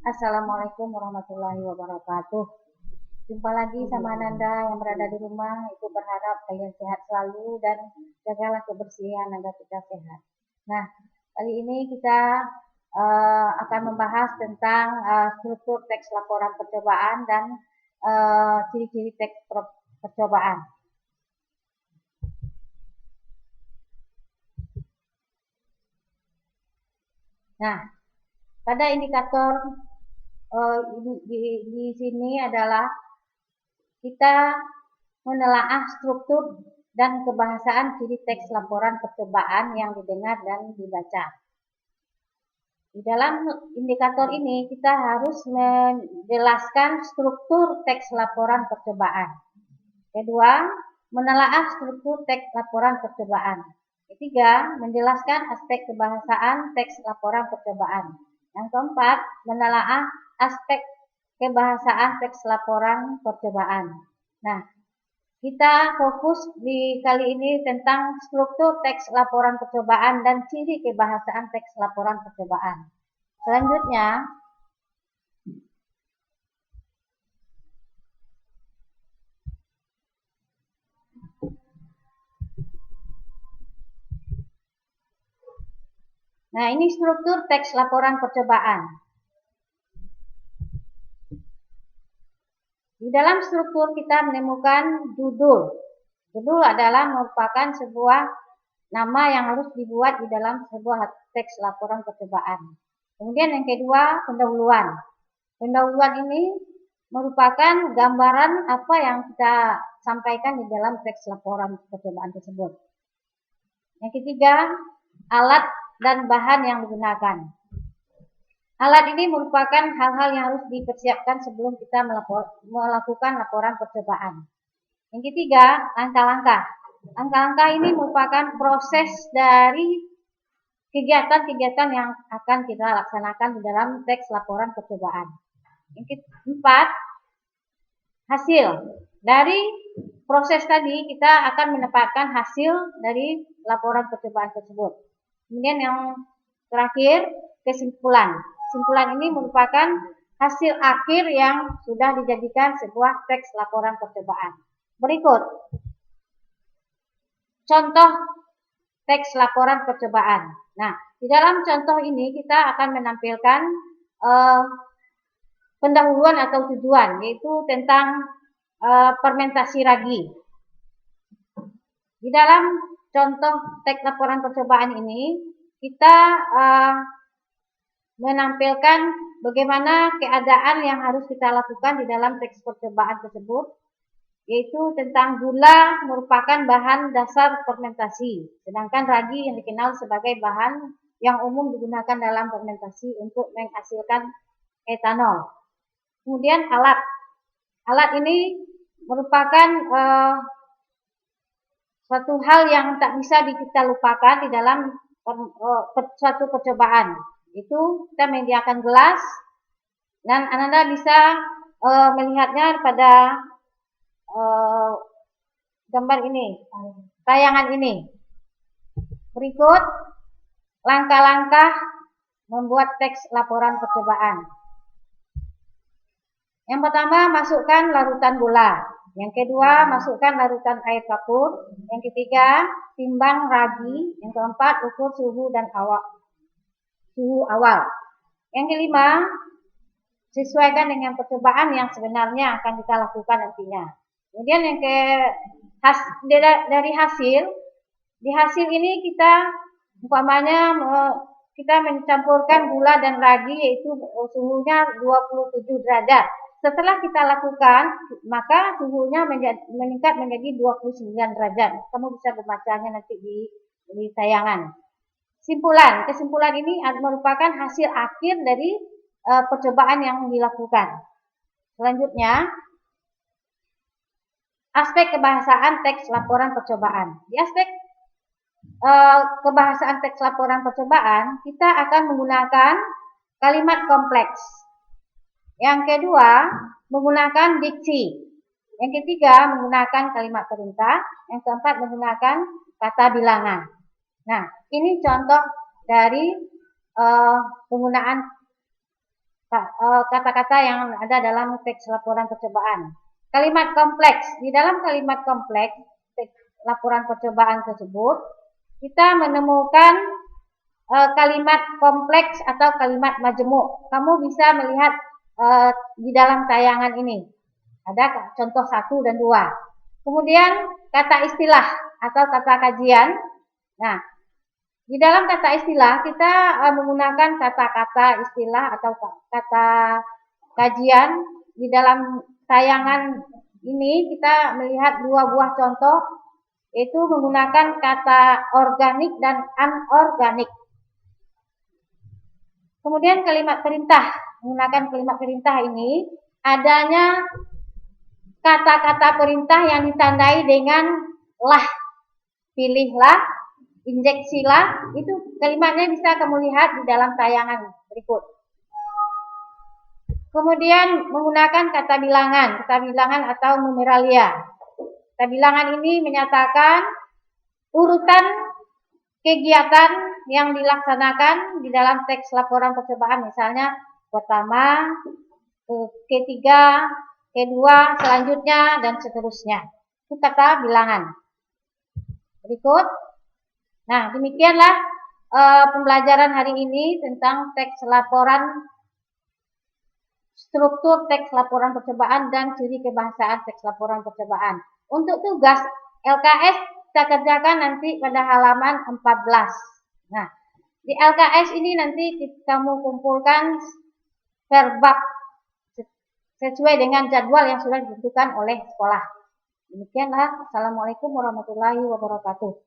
Assalamualaikum warahmatullahi wabarakatuh. Jumpa lagi sama Ananda yang berada di rumah. Itu berharap kalian sehat selalu dan jagalah kebersihan agar kita sehat. Nah, kali ini kita akan membahas tentang struktur teks laporan percobaan dan ciri-ciri teks percobaan. Nah, pada indikator di sini adalah kita menelaah struktur dan kebahasaan ciri teks laporan percobaan yang didengar dan dibaca. Di dalam indikator ini kita harus menjelaskan struktur teks laporan percobaan. Kedua, menelaah struktur teks laporan percobaan. Ketiga, menjelaskan aspek kebahasaan teks laporan percobaan. Yang keempat, menelaah aspek kebahasaan teks laporan percobaan. Nah, kita fokus di kali ini tentang struktur teks laporan percobaan dan ciri kebahasaan teks laporan percobaan. Selanjutnya, nah ini struktur teks laporan percobaan. Di dalam struktur kita menemukan judul. Judul adalah merupakan sebuah nama yang harus dibuat di dalam sebuah teks laporan percobaan. Kemudian yang kedua, pendahuluan. Pendahuluan ini merupakan gambaran apa yang kita sampaikan di dalam teks laporan percobaan tersebut. Yang ketiga, alat dan bahan yang digunakan. Alat ini merupakan hal-hal yang harus dipersiapkan sebelum kita melakukan laporan percobaan. Yang ketiga, langkah-langkah. Langkah-langkah ini merupakan proses dari kegiatan-kegiatan yang akan kita laksanakan di dalam teks laporan percobaan. Yang keempat, hasil. Dari proses tadi kita akan mendapatkan hasil dari laporan percobaan tersebut. Kemudian yang terakhir, kesimpulan. Kesimpulan ini merupakan hasil akhir yang sudah dijadikan sebuah teks laporan percobaan. Berikut contoh teks laporan percobaan. Nah, di dalam contoh ini kita akan menampilkan pendahuluan atau tujuan, yaitu tentang fermentasi ragi. Di dalam contoh teks laporan percobaan ini kita menampilkan bagaimana keadaan yang harus kita lakukan di dalam teks percobaan tersebut, yaitu tentang gula merupakan bahan dasar fermentasi, sedangkan ragi yang dikenal sebagai bahan yang umum digunakan dalam fermentasi untuk menghasilkan etanol. Kemudian alat. Alat ini merupakan suatu hal yang tak bisa kita lupakan di dalam suatu percobaan. Itu kita menyediakan gelas dan Anda bisa melihatnya pada gambar ini, tayangan ini. Berikut langkah-langkah membuat teks laporan percobaan. Yang pertama, masukkan larutan gula. Yang kedua, masukkan larutan air kapur. Yang ketiga, timbang ragi. Yang keempat, ukur suhu dan suhu awal. Yang kelima, sesuaikan dengan percobaan yang sebenarnya akan kita lakukan nantinya. Kemudian yang dari hasil, di hasil ini kita umpamanya kita mencampurkan gula dan ragi, yaitu suhunya 27 derajat. Setelah kita lakukan, maka suhunya meningkat menjadi 29 derajat. Kamu bisa membacanya nanti di tayangan. Kesimpulan ini merupakan hasil akhir dari percobaan yang dilakukan. Selanjutnya, aspek kebahasaan teks laporan percobaan. Di aspek kebahasaan teks laporan percobaan, kita akan menggunakan kalimat kompleks. Yang kedua, menggunakan diksi. Yang ketiga, menggunakan kalimat perintah. Yang keempat, menggunakan kata bilangan. Nah, ini contoh dari penggunaan kata-kata yang ada dalam teks laporan percobaan. Kalimat kompleks. Di dalam kalimat kompleks teks laporan percobaan tersebut, kita menemukan kalimat kompleks atau kalimat majemuk. Kamu bisa melihat di dalam tayangan ini. Ada contoh 1 dan 2. Kemudian kata istilah atau kata kajian. Nah, di dalam kata istilah kita menggunakan kata-kata istilah atau kata kajian. Di dalam tayangan ini kita melihat 2 buah contoh, yaitu menggunakan kata organik dan anorganik. Kemudian kalimat perintah. Menggunakan kalimat perintah ini adanya kata-kata perintah yang ditandai dengan lah, pilihlah, injeksilah. Itu kalimatnya bisa kamu lihat di dalam tayangan berikut. Kemudian menggunakan kata bilangan atau numeralia. Kata bilangan ini menyatakan urutan kegiatan yang dilaksanakan di dalam teks laporan percobaan, misalnya pertama, ketiga, kedua, selanjutnya, dan seterusnya. Itu kata bilangan. Berikut. Nah, demikianlah pembelajaran hari ini tentang teks laporan, struktur teks laporan percobaan dan ciri kebahasaan teks laporan percobaan. Untuk tugas LKS kita kerjakan nanti pada halaman 14. Nah, di LKS ini nanti kamu kumpulkan verbab sesuai dengan jadwal yang sudah ditentukan oleh sekolah. Demikianlah. Assalamualaikum warahmatullahi wabarakatuh.